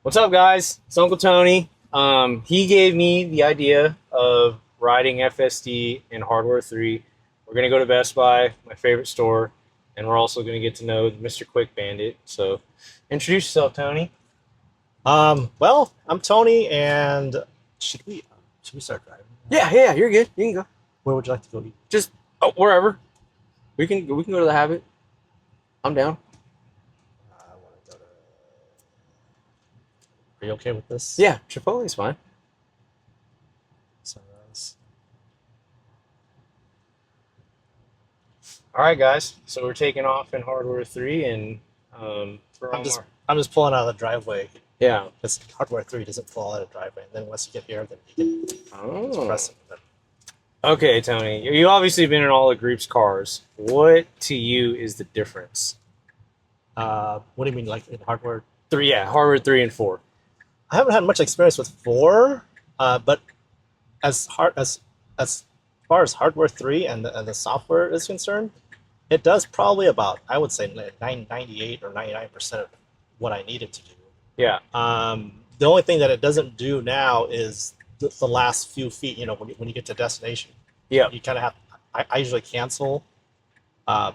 What's up, guys? It's Uncle Tony. He gave me the idea of riding FSD and Hardware 3. We're going to go to Best Buy, my favorite store, and we're also going to get to know Mr. Quick Bandit. So introduce yourself, Tony. Well, I'm Tony, and should we start driving? Yeah, you're good. You can go. Where would you like to go eat? Just wherever. We can go to the Habit. I'm down. I want to go to. Are you okay with this? Yeah, Chipotle's fine. Sunrise. All right, guys. So we're taking off in Hardware 3, and I'm just pulling out of the driveway. Yeah. Because Hardware 3 doesn't pull out of the driveway. And then once you get here, then you can just press it. Okay, Tony. You obviously been in all the group's cars. What to you is the difference? What do you mean, like in Hardware 3? Yeah, Hardware 3 and 4. I haven't had much experience with 4, but as far as Hardware 3 and the software is concerned, it does probably about, I would say, 98 or 99% of what I need it to do. Yeah. The only thing that it doesn't do now is the last few feet. You know, when you get to destination, Yeah. you kind of have. I usually cancel.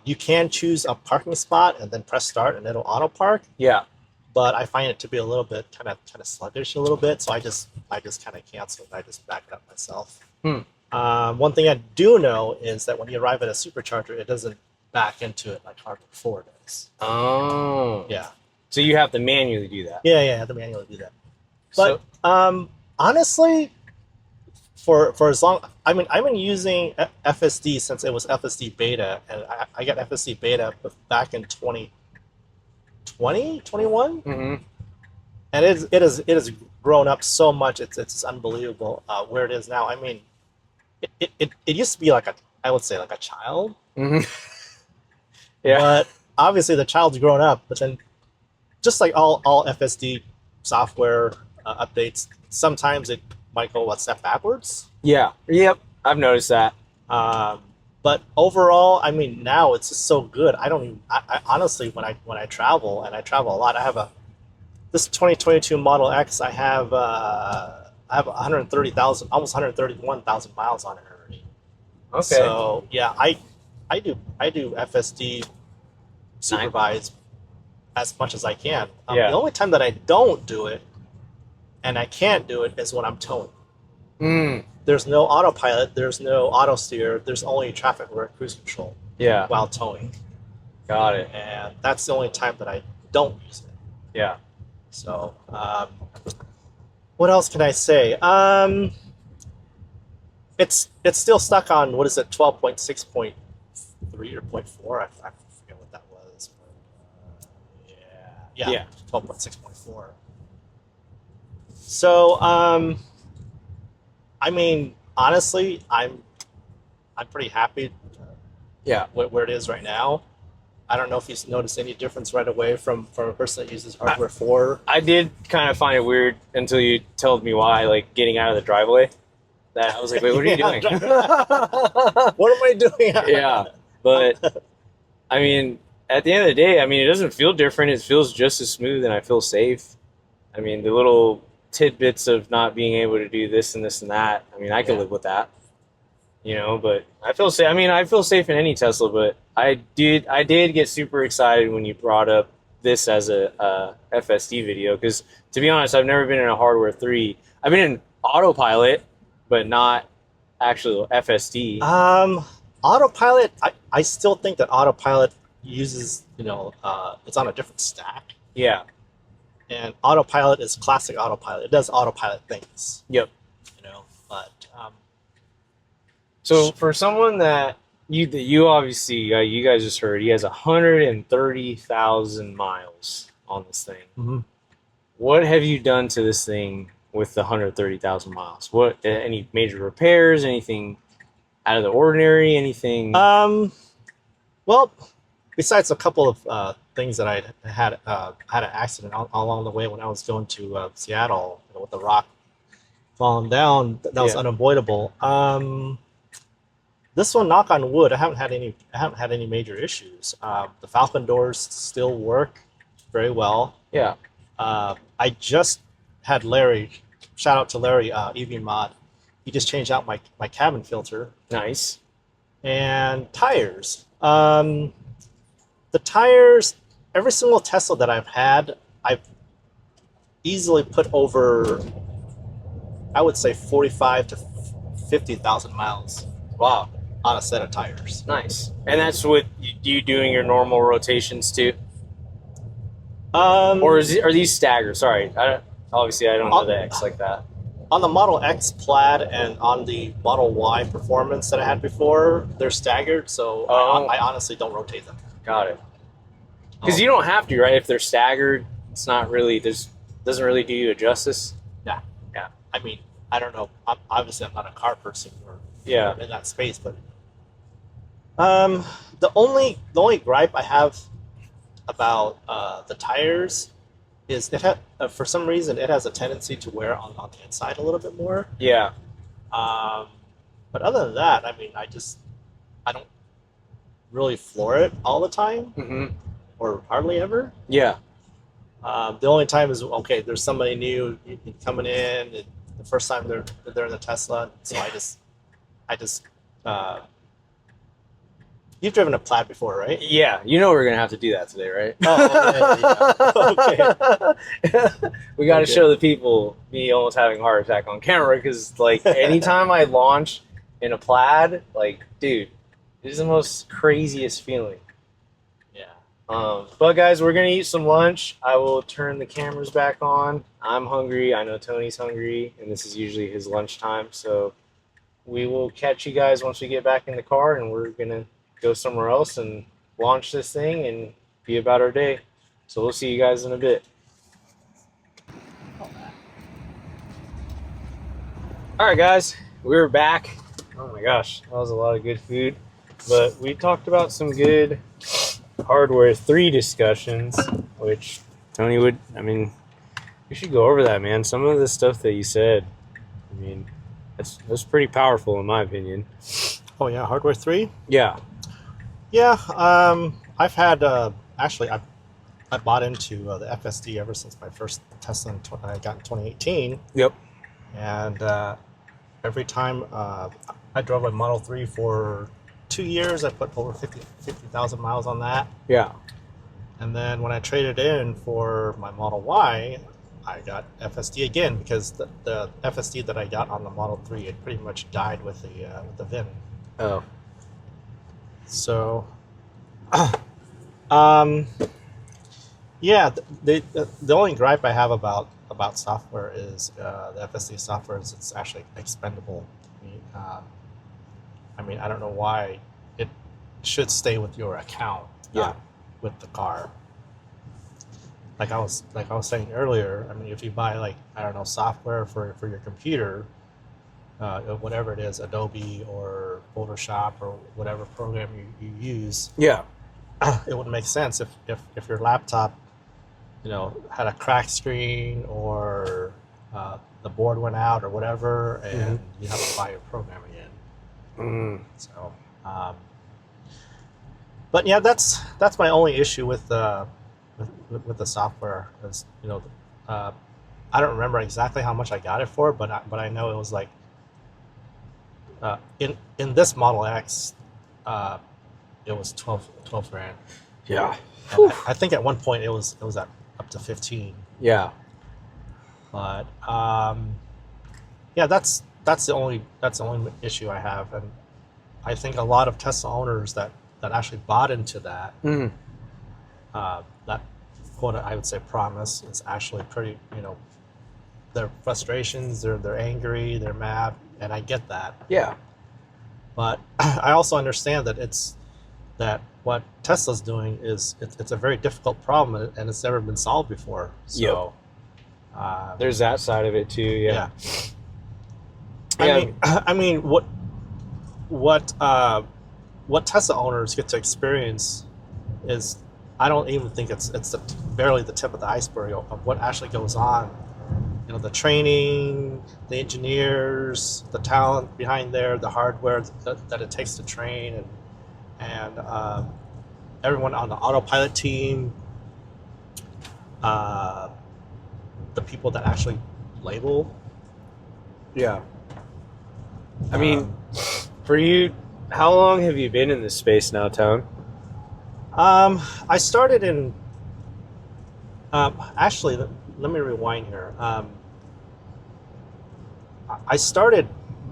You can choose a parking spot and then press start, and it'll auto park. Yeah. But I find it to be a little bit kind of sluggish a little bit, so I just kind of cancel it. I just back it up myself. One thing I do know is that when you arrive at a supercharger, it doesn't back into it like Hardware 4 does. Oh. Yeah. So you have to manually do that. Yeah, I have to manually do that. But honestly, for as long, I've been using FSD since it was FSD beta, and I got FSD beta back in 2020, 21, and it has grown up so much. It's unbelievable where it is now. I mean, it used to be like I would say like a child. Yeah. But obviously the child's grown up. But then, just like all FSD software updates, sometimes it might go a step backwards. Yeah. Yep. I've noticed that. But overall, I mean, now it's just so good. I honestly, when I travel, and I travel a lot, I have this 2022 Model X. I have 130,000, almost 131,000 miles on it already. Okay. So yeah, I do FSD supervise as much as I can. Yeah. The only time that I don't do it, and I can't do it, is when I'm towing. There's no autopilot, there's no auto steer, there's only traffic cruise control. Yeah. While towing. Got it. And that's the only time that I don't use it. Yeah. So, what else can I say? It's still stuck on, what is it, 12.6.3 or 0.4? I forget what that was. But, yeah, 12.6.4. So, I mean, honestly, I'm pretty happy. Where it is right now. I don't know if you noticed any difference right away from a person that uses Hardware 4. I did kind of find it weird until you told me why, like getting out of the driveway. That I was like, wait, what are you doing? What am I doing? Yeah, but I mean, at the end of the day, I mean, it doesn't feel different. It feels just as smooth, and I feel safe. I mean, the little tidbits of not being able to do this and this and that. I mean, I could live with that, you know. But I feel safe. I mean, I feel safe in any Tesla. But I did get super excited when you brought up this as a FSD video, because to be honest, I've never been in a Hardware 3. I've been in autopilot, but not actual FSD. Autopilot. I still think that autopilot uses, it's on a different stack. Yeah. And autopilot is classic autopilot. It does autopilot things. Yep. But so for someone that you obviously you guys just heard, he has 130,000 miles on this thing. What have you done to this thing with the 130,000 miles? What, any major repairs? Anything out of the ordinary? Anything? Well, besides a couple of things that I had an accident along the way when I was going to Seattle, with the rock falling down. That was unavoidable. This one, knock on wood, I haven't had any major issues. The Falcon doors still work very well. Yeah. I just had Larry, shout out to Larry, EV Mod. He just changed out my cabin filter Nice. and tires. The tires, every single Tesla that I've had, I've easily put over, I would say 45 to 50,000 miles. Wow. On a set of tires. Nice. And that's what you doing your normal rotations too? Or are these staggered? Sorry, obviously I don't know the X like that. On the Model X Plaid and on the Model Y Performance that I had before, they're staggered, so I honestly don't rotate them. Got it. Because you don't have to, right? If they're staggered, it's not really, doesn't really do you a justice. Yeah. I mean, I don't know. Obviously, I'm not a car person or in that space, but the only gripe I have about the tires is for some reason it has a tendency to wear on the inside a little bit more. Yeah. But other than that, I mean, I don't really floor it all the time, or hardly ever. Yeah. The only time is okay. There's somebody new coming in. The first time they're in the Tesla, so I just. You've driven a Plaid before, right? Yeah, you know we're gonna have to do that today, right? Okay. We got to show the people me almost having a heart attack on camera because, like, anytime I launch in a Plaid, like, dude, it is the most craziest feeling. Yeah. But guys, we're gonna eat some lunch. I will turn the cameras back on. I'm hungry. I know Tony's hungry, and this is usually his lunchtime. So we will catch you guys once we get back in the car, and we're gonna go somewhere else and launch this thing and be about our day. So we'll see you guys in a bit. All right, guys, we're back. Oh my gosh, that was a lot of good food. But we talked about some good Hardware 3 discussions, which Tony would, I mean, we should go over that, man. Some of the stuff that you said, I mean, that's pretty powerful in my opinion. Oh yeah, Hardware 3? Yeah. Yeah, I've had, actually, I bought into the FSD ever since my first Tesla I got in 2018. Yep. And every time I drove a Model 3 for 2 years, I put over 50,000 miles on that. Yeah. And then when I traded in for my Model Y, I got FSD again because the FSD that I got on the Model 3 had pretty much died with the VIN. Oh. So, yeah, the only gripe I have about software is the FSD software is it's actually expendable. I mean, I don't know why it should stay with your account, not with the car. Like I was saying earlier, I mean, if you buy, like, I don't know, software for your computer, whatever it is, Adobe or Photoshop or whatever program you use, it would make sense if your laptop, had a cracked screen or the board went out or whatever, and you have to buy your program again. So, but yeah, that's my only issue with the software is, I don't remember exactly how much I got it for, but I know it was like in this Model X, it was 12 grand. Yeah. I think at one point it was at up to 15. Yeah. But yeah, that's the only issue I have, and I think a lot of Tesla owners that actually bought into that that quote, I would say, promise is actually pretty, their frustrations, they're angry, they're mad, and I get that. Yeah. But I also understand that what Tesla's doing is it's a very difficult problem, and it's never been solved before. So there's that side of it too. Yeah. I mean, what Tesla owners get to experience is, I don't even think it's barely the tip of the iceberg of what actually goes on. The training, the engineers, the talent behind there, the hardware that it takes to train, and everyone on the autopilot team, the people that actually label. Yeah. I mean, for you, how long have you been in this space now, Tone? I started in. Actually, let me rewind here. I started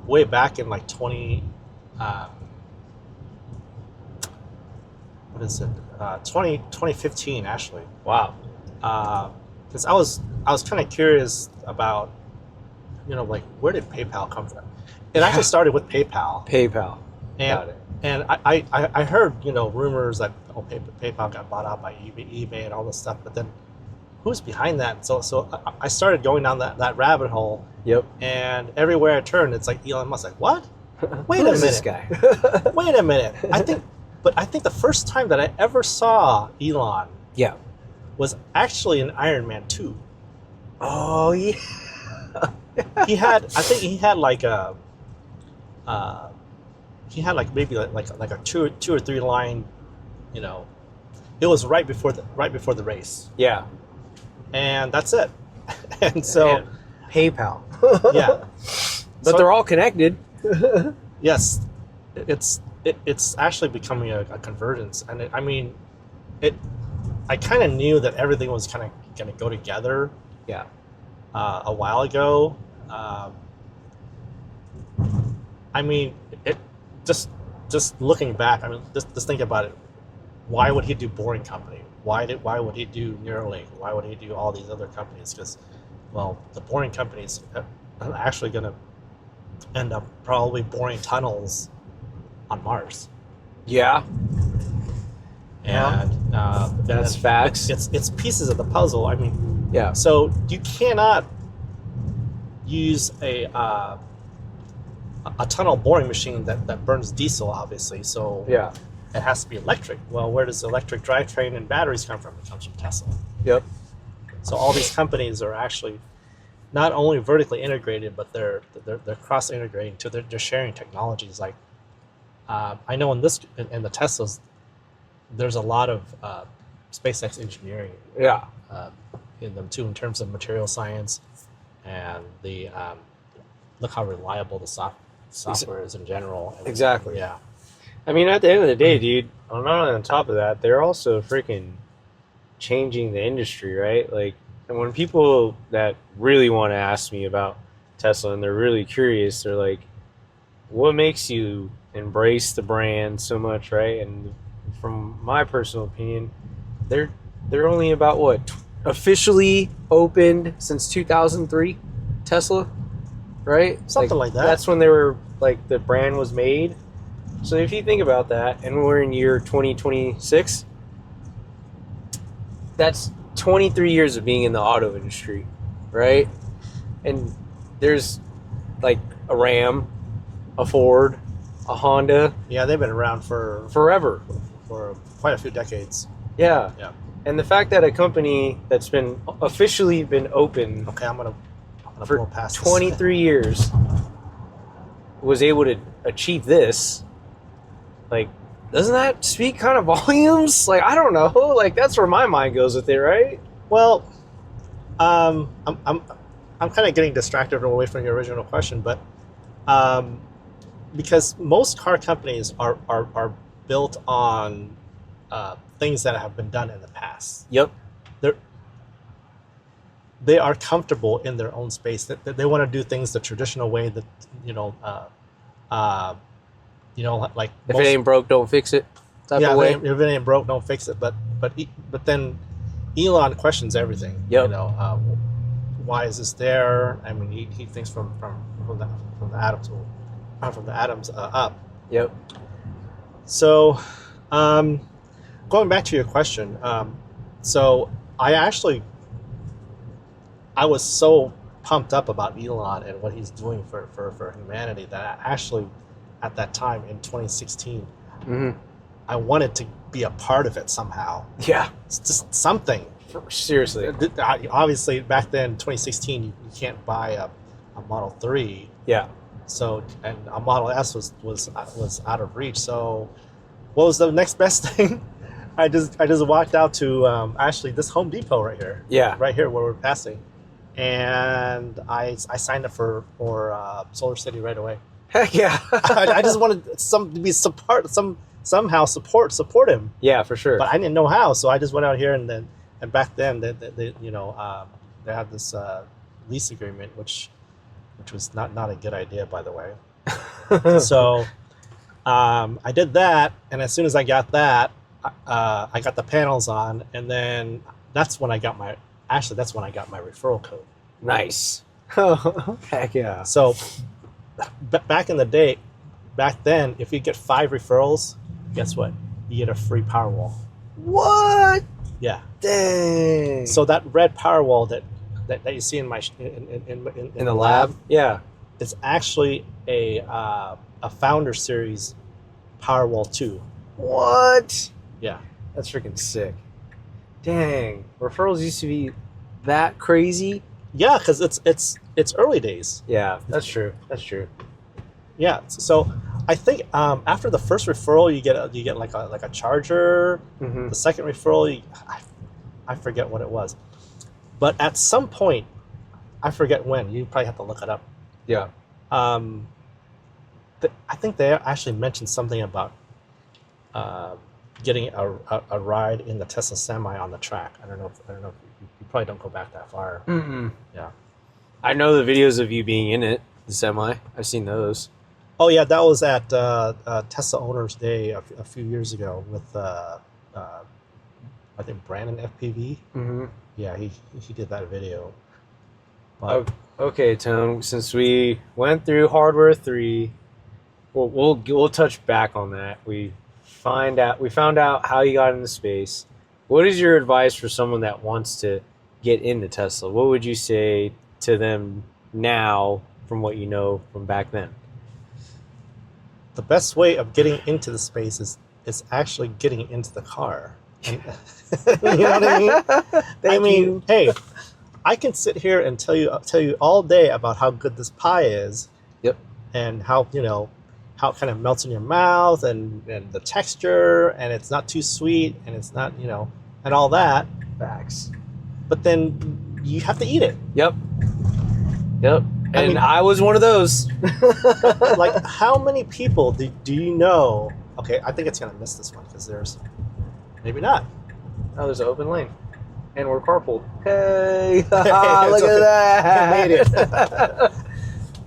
way back in like 20. What is it? 2015 actually. Wow. Because I was kind of curious about, like where did PayPal come from? It actually started with PayPal. PayPal. And, Got it. And I heard rumors that PayPal got bought out by eBay and all this stuff, but then who's behind that? So I started going down that rabbit hole. Yep. And everywhere I turned, it's like Elon Musk. Like, what? Wait a minute. This guy? Wait a minute. I think the first time that I ever saw Elon, Yeah. was actually in Iron Man 2. Oh yeah. I think he had like a, maybe like a two or three line, it was right before the race, Yeah. and that's it. And so, And PayPal. yeah, But they're all connected. yes, it's actually becoming a convergence, and I kind of knew that everything was kind of going to go together. Yeah. A while ago. It just looking back. Just think about it. Why would he do Boring Company? Why would he do Neuralink? Why would he do all these other companies? Because, well, the Boring Companies are actually going to end up probably boring tunnels on Mars. Yeah. And That's facts. It's pieces of the puzzle. Yeah. So you cannot use a tunnel boring machine that burns diesel, obviously. So Yeah. it has to be electric. Well, where does electric drivetrain and batteries come from? It comes from Tesla. Yep. So all these companies are actually not only vertically integrated, but they're cross integrating too. They're sharing technologies. Like I know in the Teslas, there's a lot of SpaceX engineering. Yeah. In them too, in terms of material science, and the look how reliable the software is in general. Exactly. Yeah. I mean, at the end of the day, dude, not only on top of that, they're also freaking changing the industry, right? Like, and when people that really want to ask me about Tesla and they're really curious, they're like, what makes you embrace the brand so much, right? And from my personal opinion, they're only about what? Officially opened since 2003, Tesla, right? Something like that. That's when they were like the brand was made. So if you think about that, and we're in year 2026, that's 23 years of being in the auto industry, right? And there's like a Ram, a Ford, a Honda. Yeah, they've been around for forever, for quite a few decades. Yeah. Yeah. And the fact that a company that's been officially been open Okay, I'm gonna for blow past 23 years was able to achieve this, like, doesn't that speak kind of volumes? Like, I don't know. Like, that's where my mind goes with it, right? Well, I'm kind of getting distracted away from your original question, but because most car companies are built on things that have been done in the past. Yep. They are comfortable in their own space. They want to do things the traditional way. That like If it ain't broke, don't fix it. Type of way. if it ain't broke, don't fix it. But then Elon questions everything. Yep. Why is this there? I mean, he thinks from the atoms up. Yep. So, going back to your question, so I was so pumped up about Elon and what he's doing for humanity that I actually, at that time in 2016, I wanted to be a part of it somehow. Yeah. It's just something. Seriously. Obviously, back then, 2016, you can't buy a Model 3. Yeah. So, and a Model S was out of reach. So, what was the next best thing? I just walked out to actually this Home Depot right here. Yeah. Right here where we're passing, and I signed up for Solar City right away. Heck yeah. I just wanted to be somehow support him. Yeah, for sure. But I didn't know how, so I just went out here and back then they they had this lease agreement, which was not a good idea, by the way. So I did that, and as soon as I got that, I got the panels on, and then that's when I got my referral code. Nice. Heck yeah. So back then, if you get 5 referrals, guess what? You get a free Powerwall. What? Yeah. Dang. So that red Powerwall that you see in my in the lab, yeah, it's actually a Founder Series Powerwall 2. What? Yeah. That's freaking sick. Dang. Referrals used to be that crazy. Yeah, because it's early days. Yeah, that's true. That's true. Yeah. So I think after the first referral, you get like a charger. Mm-hmm. The second referral, I forget what it was, but at some point, I forget when. You probably have to look it up. Yeah. I think they actually mentioned something about getting a ride in the Tesla Semi on the track. I don't know. If you probably don't go back that far. Mm-hmm. Yeah. I know the videos of you being in it, the Semi. I've seen those. Oh yeah, that was at Tesla Owners Day a few years ago with I think Brandon FPV. Mm-hmm. Yeah, he did that video. But, okay, Tone. Since we went through Hardware 3, we'll touch back on that. We found out how you got into space. What is your advice for someone that wants to get into Tesla? What would you say to them now from what you know from back then? The best way of getting into the space is actually getting into the car. And, you know what I mean? Hey, I can sit here and tell you all day about how good this pie is. Yep. And how how it kind of melts in your mouth and the texture, and it's not too sweet, and it's not and all that. Facts. But then you have to eat it. Yep. And I was one of those. Like, how many people do you know? Okay, I think it's gonna miss this one because there's maybe not. Oh, there's an open lane, and we're carpooled. Hey, look okay. at that! I made it.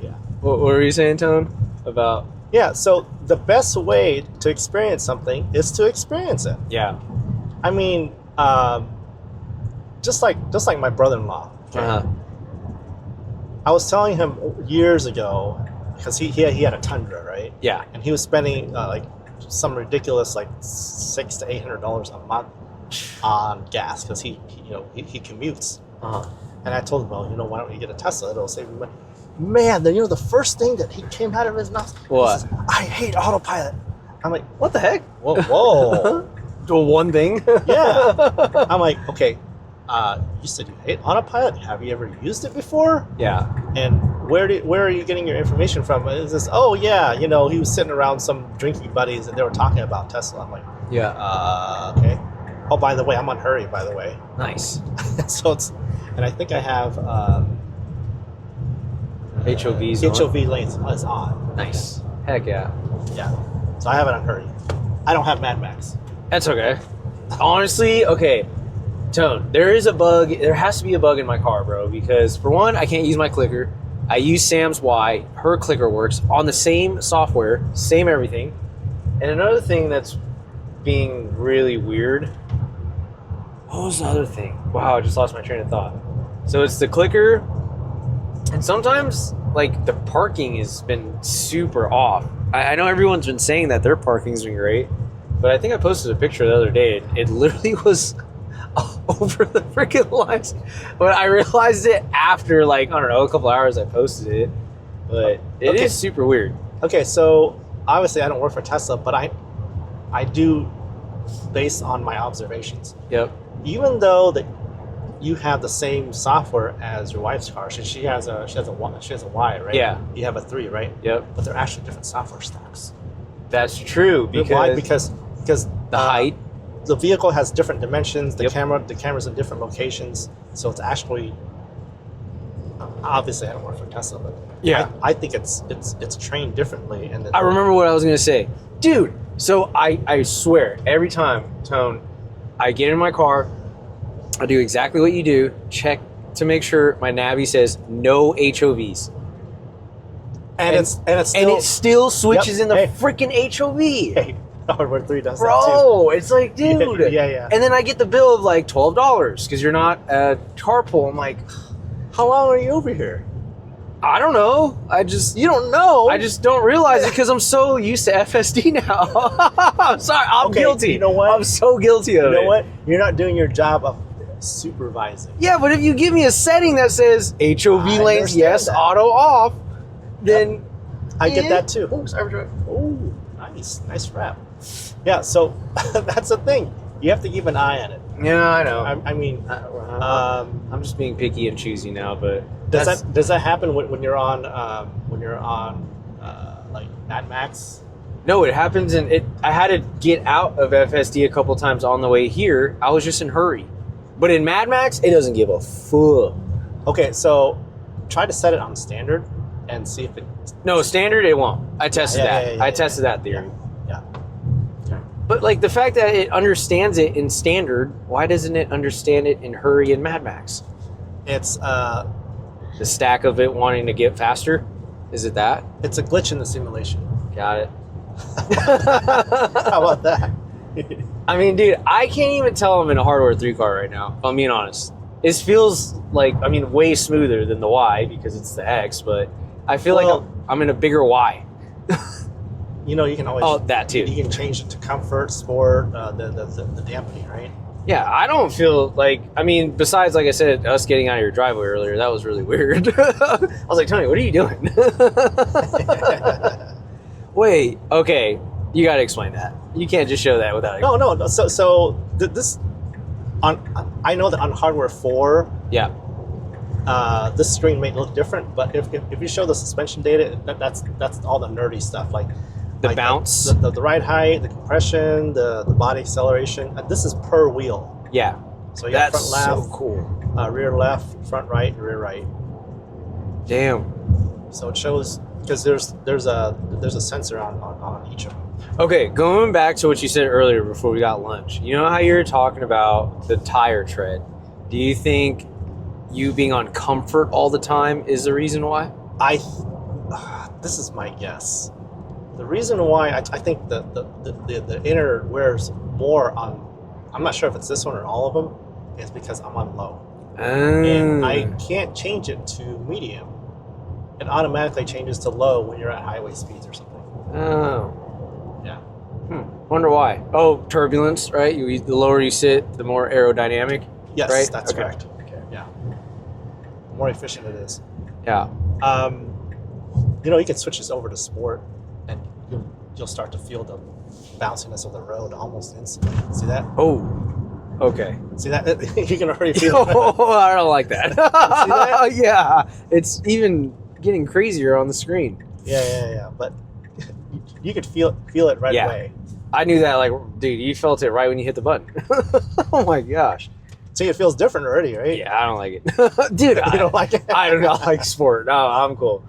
Yeah. What were you saying, Tone? About? Yeah. So the best way to experience something is to experience it. Yeah. I mean, just like my brother-in-law. Okay? Uh-huh. I was telling him years ago because he had a Tundra, right? Yeah. And he was spending like some ridiculous like $600 to $800 a month on gas because he commutes. Uh-huh. And I told him, well, why don't you get a Tesla? It'll save you money. Man, the first thing that he came out of his mouth. What? Says, I hate autopilot. I'm like, What the heck? whoa. The one thing. Yeah. I'm like, okay. You said you hate autopilot. Have you ever used it before? Yeah. And where are you getting your information from? Is this? Oh yeah, he was sitting around some drinking buddies and they were talking about Tesla. I'm like, Yeah. Okay. Oh, by the way, I'm on Hurry. By the way, Nice. so and I think I have HOVs. HOV lanes is on. Nice. Heck yeah. Yeah. So I have it on Hurry. I don't have Mad Max. That's okay. Honestly, okay. Tone, there is a bug. There has to be a bug in my car, bro, because for one, I can't use my clicker. I use Sam's Y. Her clicker works on the same software, same everything. And another thing that's being really weird. What was the other thing? Wow, I just lost my train of thought. So it's the clicker, and sometimes like the parking has been super off. I know everyone's been saying that their parking's been great, but I think I posted a picture the other day. It literally was over the freaking lines, but I realized it after a couple hours I posted it. But it is super weird. Okay, so obviously I don't work for Tesla, but I do based on my observations. Yep. Even though that you have the same software as your wife's car, she has a Y, right? Yeah. You have a 3, right? Yep. But they're actually different software stacks. That's true. Why? Because the height. The vehicle has different dimensions. The Yep. camera's in different locations, so it's actually obviously I don't work for Tesla, but Yeah. I think it's trained differently. And I remember what I was gonna say, dude. So I swear every time, Tone, I get in my car, I do exactly what you do. Check to make sure my navy says no HOVs, and it still switches in the Hey. freaking HOV. Hey, Hardware 3 does that Bro, it's like, dude. too. Yeah. And then I get the bill of like $12 because you're not a carpool. I'm like, How long are you over here? I don't know. You don't know. I just don't realize it because I'm so used to FSD now. I'm sorry, I'm Okay, guilty. you know what? I'm so guilty of it. You know what? You're not doing your job of supervising. Yeah, but if you give me a setting that says HOV I lanes, understand yes, that. auto off, then I get that too. Oh, cyber Oh, nice wrap. Yeah, so that's the thing. You have to keep an eye on it. Yeah, I know. I mean, I'm just being picky and choosy now, but does that happen when you're on like Mad Max? no, it happens, and I had to get out of FSD a couple times on the way here. I was just in a hurry, but in Mad Max, it doesn't give a fuck. Okay, so try to set it on standard and see if it. No, standard it won't. I tested that. I tested that theory. Yeah. But like the fact that it understands it in standard, why doesn't it understand it in hurry and Mad Max? It's The stack of it wanting to get faster? Is it that? it's a glitch in the simulation. Got it. How about that? I mean, dude, I can't even tell I'm in a hardware 3 car right now, if I'm being honest. It feels like, I mean, way smoother than the Y because it's the X, but I feel like I'm in a bigger Y. You know, you can always. Oh, that too. You can change it to comfort, sport, the dampening, right? Yeah, I don't feel like, I mean, besides, like I said, us getting out of your driveway earlier, that was really weird. I was like, Tony, what are you doing? Wait, okay, you got to explain that. You can't just show that without. No. So this on. I know that on hardware 4, Yeah. this screen may look different, but if you show the suspension data, that's all the nerdy stuff, like The bounce. the ride height, the compression, the body acceleration. This is per wheel. Yeah. So you got That's front left, so cool. rear left, front right, and rear right. Damn. So it shows because there's a sensor on each of them. Okay, going back to what you said earlier before we got lunch. You know how you were talking about the tire tread? Do you think you being on comfort all the time is the reason why? This is my guess. The reason why I think the inner wears more on, I'm not sure if it's this one or all of them, is because I'm on low. And I can't change it to medium. It automatically changes to low when you're at highway speeds or something. Oh. Yeah. Wonder why. Oh, turbulence, right? The lower you sit, the more aerodynamic. Yes, right? that's Okay. correct. Yeah. The more efficient it is. Yeah. You know, you can switch this over to sport, and you'll start to feel the bounciness of the road almost instantly. See that? Oh. Okay. See that? You can already feel it. Oh, I don't like that. See that? Yeah. It's even getting crazier on the screen. Yeah. But you could feel it right Yeah. away. I knew that, like, dude, you felt it right when you hit the button. Oh my gosh. See, it feels different already, right? Yeah, I don't like it. Dude, You don't like it? I do not like sport. No, I'm cool.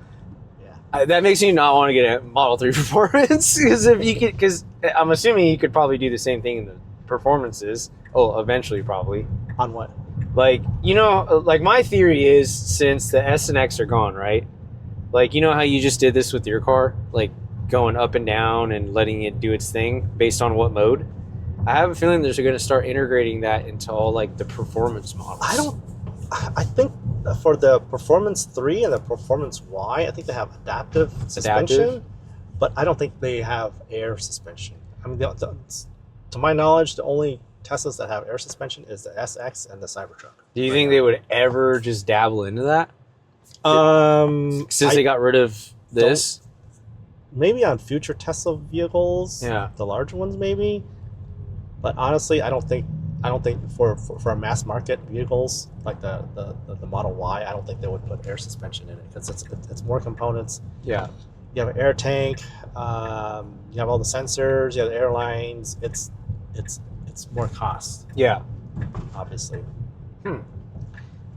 Yeah. That makes me not want to get a Model 3 Performance because I'm assuming you could probably do the same thing in the performances. Oh, eventually, probably. On what? Like, you know, like my theory is since the S and X are gone, right? Like, you know how you just did this with your car? Like going up and down and letting it do its thing based on what mode? I have a feeling they're going to start integrating that into all like the performance models. I think for the Performance 3 and the Performance Y, I think they have adaptive suspension, but I don't think they have air suspension. I mean, to my knowledge, the only Teslas that have air suspension is the SX and the Cybertruck. Do you think they would ever just dabble into that? Since they got rid of this? Maybe on future Tesla vehicles, Yeah. the larger ones maybe. But honestly, I don't think for a mass market vehicles like the Model Y, I don't think they would put air suspension in it because it's more components. Yeah. You have an air tank, you have all the sensors, you have the airlines. It's more cost, Yeah. obviously.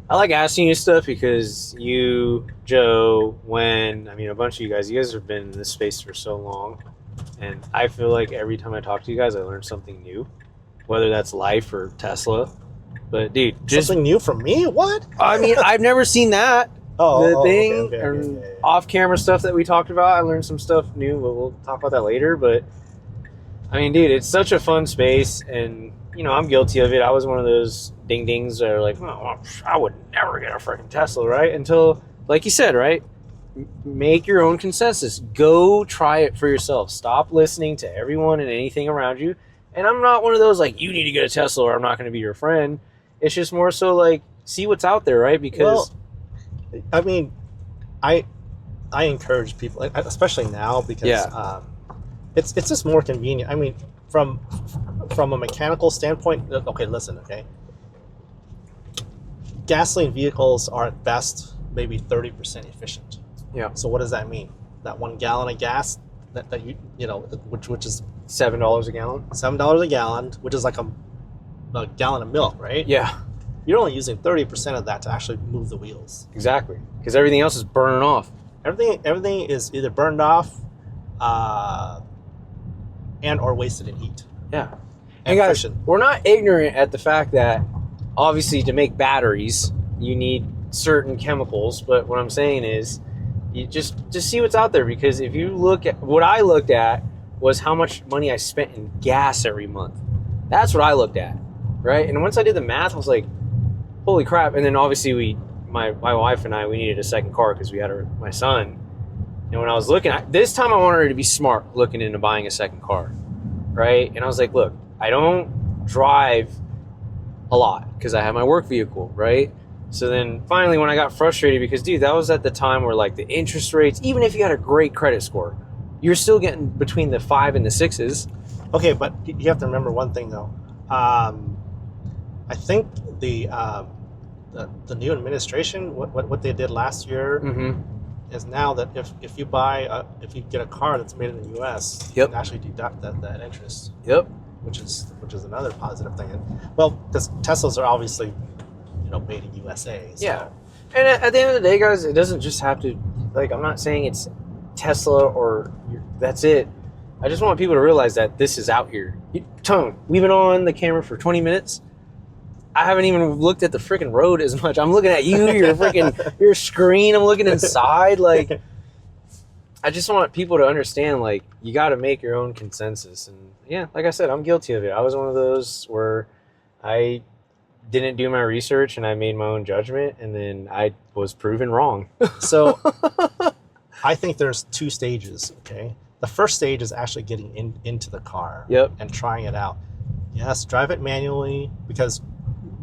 I like asking you stuff because you, Joe, a bunch of you guys have been in this space for so long. And I feel like every time I talk to you guys, I learn something new, whether that's life or Tesla. But dude, just something new from me? What? I mean, I've never seen that. Okay. Off-camera stuff that we talked about. I learned some stuff new, but we'll talk about that later. But I mean, dude, it's such a fun space, and I'm guilty of it. I was one of those ding-dings that are like, oh, I would never get a freaking Tesla, right? Until, like you said, right? Make your own consensus. Go try it for yourself. Stop listening to everyone and anything around you. And I'm not one of those like, you need to get a Tesla or I'm not going to be your friend. It's just more so like, see what's out there, right? Because I mean, I encourage people, especially now, because it's just more convenient. I mean, from a mechanical standpoint, okay, listen, okay. Gasoline vehicles are at best maybe 30% efficient. Yeah. So what does that mean? That 1 gallon of gas that which is $7 a gallon. $7 a gallon, which is like a gallon of milk, right? Yeah. You're only using 30% of that to actually move the wheels. Exactly. Because everything else is burning off. Everything is either burned off and or wasted in heat. Yeah. And guys, we're not ignorant at the fact that obviously to make batteries, you need certain chemicals. But what I'm saying is you just see what's out there, because if you look at what I looked at was how much money I spent in gas every month. That's what I looked at, right? And once I did the math, I was like, holy crap. And then obviously my wife and I, we needed a second car because we had my son. And when I was looking at this time, I wanted her to be smart looking into buying a second car, right? And I was like, look, I don't drive a lot because I have my work vehicle, right? So then finally when I got frustrated, because dude, that was at the time where like the interest rates, even if you had a great credit score, you're still getting between the 5 and the 6s. Okay, but you have to remember one thing though. I think the new administration, what they did last year, is now that if you get a car that's made in the U.S., you can actually deduct that interest. Yep. Which is another positive thing. And, well, because Teslas are obviously made in USA. So. Yeah. And at the end of the day, guys, it doesn't just have to, like, I'm not saying it's Tesla or that's it. I just want people to realize that this is out here. Tone, we've been on the camera for 20 minutes. I haven't even looked at the freaking road as much. I'm looking at you, your screen. I'm looking inside. Like, I just want people to understand, like, you got to make your own consensus. And yeah, like I said, I'm guilty of it. I was one of those where I didn't do my research and I made my own judgment, and then I was proven wrong. So I think there's 2 stages, okay? The first stage is actually getting into the car and trying it out. Yes, drive it manually, because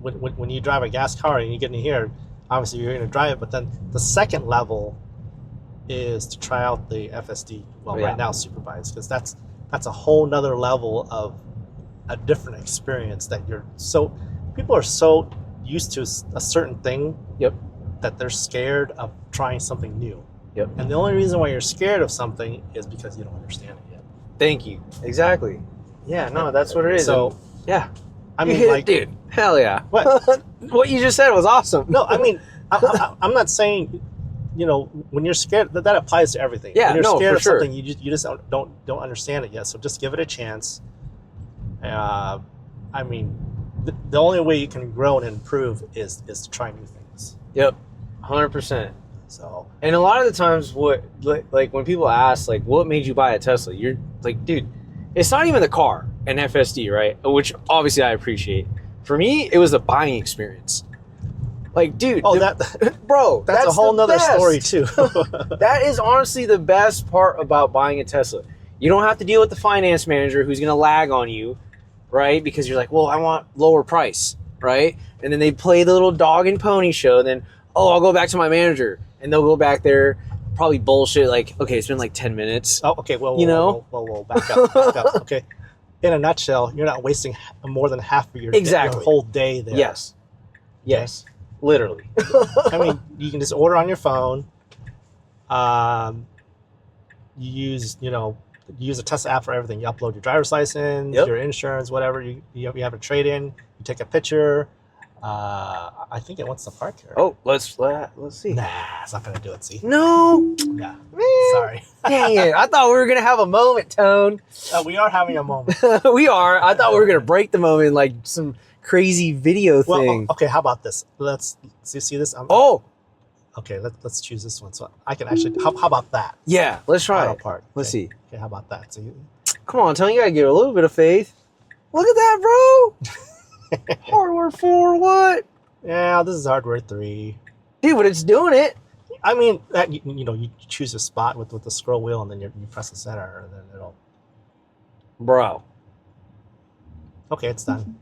when you drive a gas car and you get in here, obviously you're going to drive it, but then the second level is to try out the FSD, right now supervised, because that's a whole nother level of a different experience that people are so used to a certain thing that they're scared of trying something new. And the only reason why you're scared of something is because you don't understand it yet. Thank you. Exactly. Yeah, no, that's what it is. So, and, yeah. I mean, like, dude, hell yeah. What? What you just said was awesome. No, I mean, I'm not saying, when you're scared, that applies to everything. Yeah, when you're scared of sure. something, you just don't understand it yet. So just give it a chance. I mean, the only way you can grow and improve is to try new things. Yep, 100%. So, and a lot of the times, like when people ask, like, what made you buy a Tesla? You're like, dude, it's not even the car, an FSD, right? Which obviously I appreciate. For me, it was the buying experience. Like, dude, bro, that's a whole nother story too. That is honestly the best part about buying a Tesla. You don't have to deal with the finance manager who's going to lag on you, right? Because you're like, well, I want lower price, right? And then they play the little dog and pony show. Then, oh, I'll go back to my manager. And they'll go back there, probably bullshit, like, okay, it's been like 10 minutes. Oh, okay, well, back up. Okay. In a nutshell, you're not wasting more than half of your whole day there. Yes. Yes. Literally. I mean, you can just order on your phone. You use a Tesla app for everything. You upload your driver's license, your insurance, whatever. You have a trade-in. You take a picture. I think it wants to park here. Oh, let's see. Nah, it's not gonna do it. See? No, Yeah. man. Sorry. Dang it! I thought we were gonna have a moment, Tone. We are having a moment. We are. I thought we were gonna break the moment like some crazy video Well, thing. okay. How about this? Let's see this. Oh, Okay. Let's choose this one. So I can actually. How about that? yeah. Let's try Auto it. park. Let's Okay. see. Okay. How about that? So Come on, Tony. You gotta give it a little bit of faith. Look at that, bro. Hardware 4, what? yeah, this is hardware 3. Dude, but it's doing it. I mean, that you choose a spot with the scroll wheel, and then you press the center, and then it'll. Bro. Okay, it's done.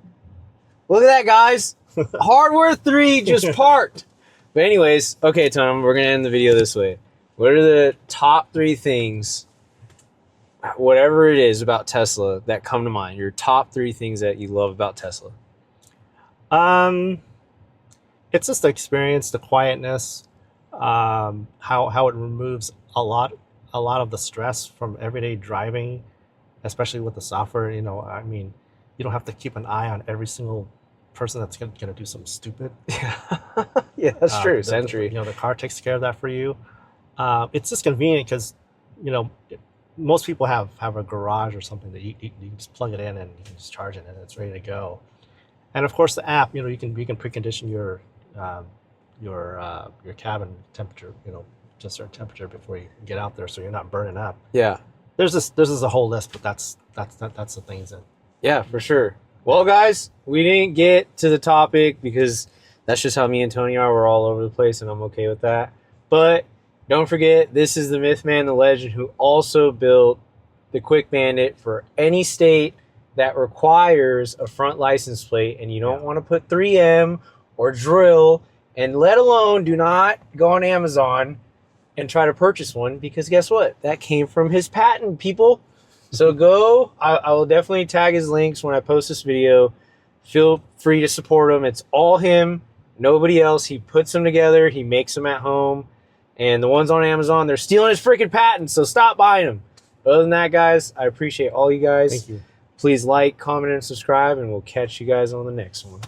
Look at that, guys. Hardware 3 just parked. But anyways, okay, Tom, we're going to end the video this way. What are the top 3 things, whatever it is about Tesla, that come to mind? Your top 3 things that you love about Tesla. It's just the experience, the quietness, how it removes a lot of the stress from everyday driving, especially with the software. I mean, you don't have to keep an eye on every single person that's gonna do something stupid. Yeah, that's true. Sentry. The car takes care of that for you. It's just convenient because most people have a garage or something that you can just plug it in and you can just charge it and it's ready to go. And of course, the app, you can precondition your cabin temperature, to a certain temperature before you get out there, so you're not burning up. Yeah. There's a whole list, but that's the things that. Yeah, for sure. Well, guys, we didn't get to the topic because that's just how me and Tony are. We're all over the place, and I'm okay with that. But don't forget, this is the myth man, the legend, who also built the Quick Bandit for any state that requires a front license plate, and you don't want to put 3M or drill, and let alone do not go on Amazon and try to purchase one, because guess what? That came from his patent, people. So go, I will definitely tag his links when I post this video. Feel free to support him. It's all him, nobody else. He puts them together, he makes them at home, and the ones on Amazon, they're stealing his freaking patents, so stop buying them. Other than that, guys, I appreciate all you guys. Thank you. Please like, comment, and subscribe, and we'll catch you guys on the next one.